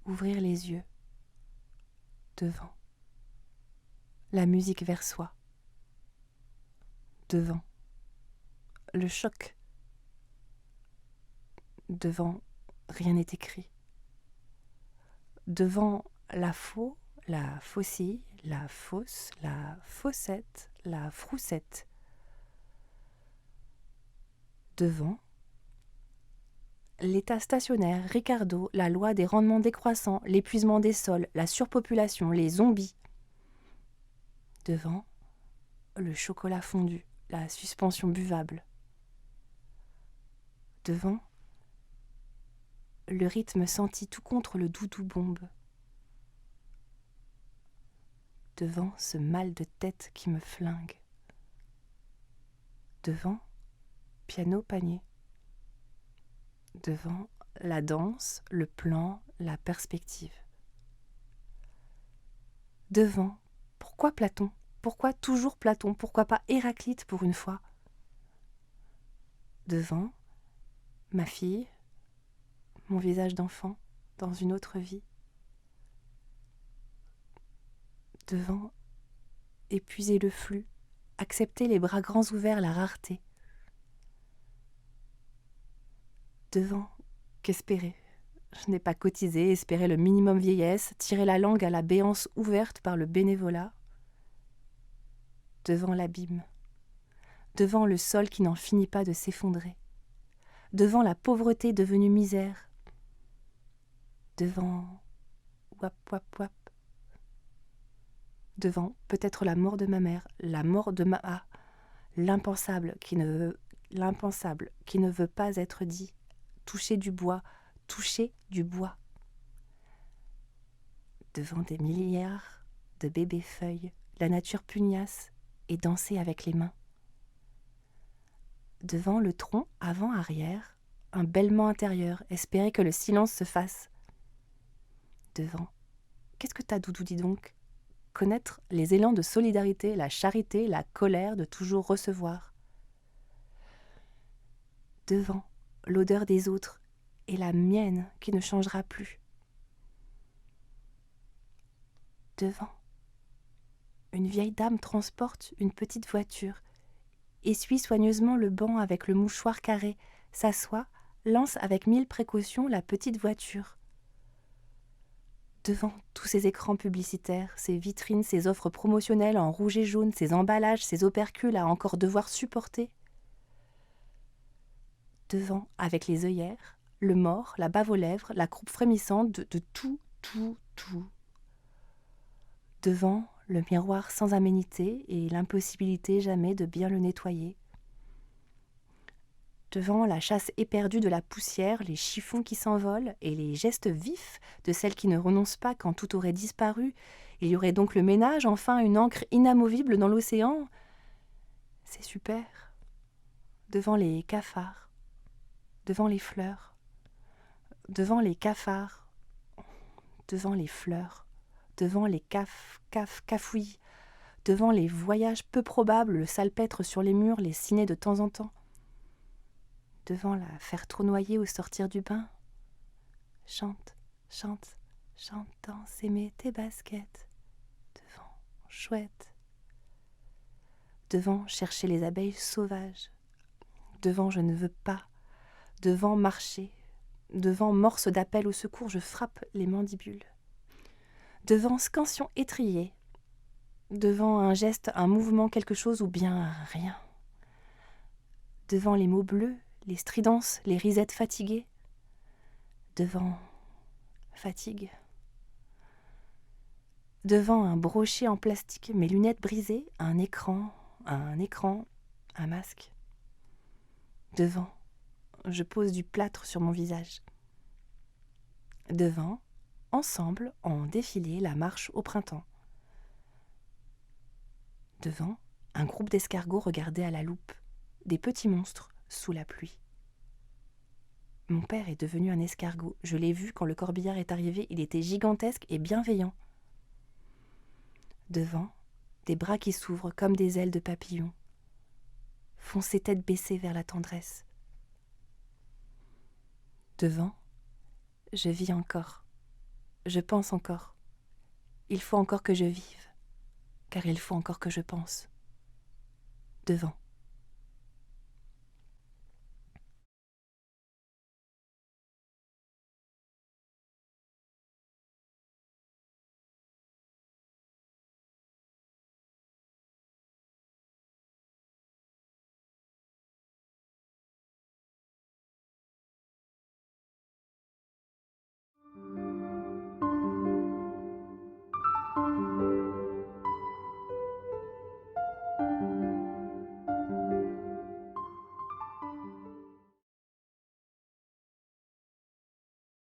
ouvrir les yeux. Devant. La musique vers soi. Devant. Le choc. Devant, rien n'est écrit. Devant la faux, la faucille, la fausse, la faussette, la froussette. Devant, l'état stationnaire, Ricardo, la loi des rendements décroissants, l'épuisement des sols, la surpopulation, les zombies. Devant, le chocolat fondu, la suspension buvable. Devant, le rythme senti tout contre le doudou bombe. Devant ce mal de tête qui me flingue. Devant, piano panier. Devant, la danse, le plan, la perspective. Devant, pourquoi Platon ? Pourquoi toujours Platon ? Pourquoi pas Héraclite pour une fois ? Devant, ma fille, mon visage d'enfant dans une autre vie. Devant, épuiser le flux, accepter les bras grands ouverts la rareté. Devant, qu'espérer ? Je n'ai pas cotisé, espéré le minimum vieillesse, tiré la langue à la béance ouverte par le bénévolat. Devant l'abîme, devant le sol qui n'en finit pas de s'effondrer, devant la pauvreté devenue misère, devant wap wap wap, devant peut-être la mort de ma mère, la mort de ma l'impensable qui ne veut pas être dit, toucher du bois, devant des milliards de bébés feuilles, la nature pugnace et danser avec les mains. Devant le tronc avant-arrière, un bêlement intérieur, espérer que le silence se fasse. Devant, qu'est-ce que t'as, Doudou, dis donc ? Connaître les élans de solidarité, la charité, la colère de toujours recevoir. Devant, l'odeur des autres et la mienne qui ne changera plus. Devant, une vieille dame transporte une petite voiture, essuie soigneusement le banc avec le mouchoir carré, s'assoit, lance avec 1000 précautions la petite voiture. Devant tous ces écrans publicitaires, ces vitrines, ces offres promotionnelles en rouge et jaune, ces emballages, ces opercules à encore devoir supporter. Devant, avec les œillères, le mort, la bave aux lèvres, la croupe frémissante de tout. Devant, le miroir sans aménité et l'impossibilité jamais de bien le nettoyer. Devant la chasse éperdue de la poussière, les chiffons qui s'envolent et les gestes vifs de celles qui ne renoncent pas quand tout aurait disparu. Il y aurait donc le ménage, enfin une encre inamovible dans l'océan. C'est super. Devant les cafards, devant les fleurs, devant les cafards, devant les fleurs, devant les cafouilles, devant les voyages peu probables, le salpêtre sur les murs, les ciné de temps en temps. Devant la faire tournoyer au sortir du bain. Chante, chante, chante, danse, aimer tes baskets. Devant, chouette. Devant, chercher les abeilles sauvages. Devant, je ne veux pas. Devant, marcher. Devant, morse d'appel au secours, je frappe les mandibules. Devant, scansion étriée. Devant un geste, un mouvement, quelque chose ou bien rien. Devant les mots bleus, les stridences, les risettes fatiguées. Devant fatigue. Devant un brochet en plastique, mes lunettes brisées, un écran, un masque. Devant, je pose du plâtre sur mon visage. Devant, ensemble, en défilé, la marche au printemps. Devant, un groupe d'escargots regardait à la loupe, des petits monstres sous la pluie. Mon père est devenu un escargot. Je l'ai vu quand le corbillard est arrivé, il était gigantesque et bienveillant. Devant, des bras qui s'ouvrent comme des ailes de papillon, font ses têtes baissées vers la tendresse. Devant, je vis encore. je pense encore. Il faut encore que je vive, car il faut encore que je pense. Devant.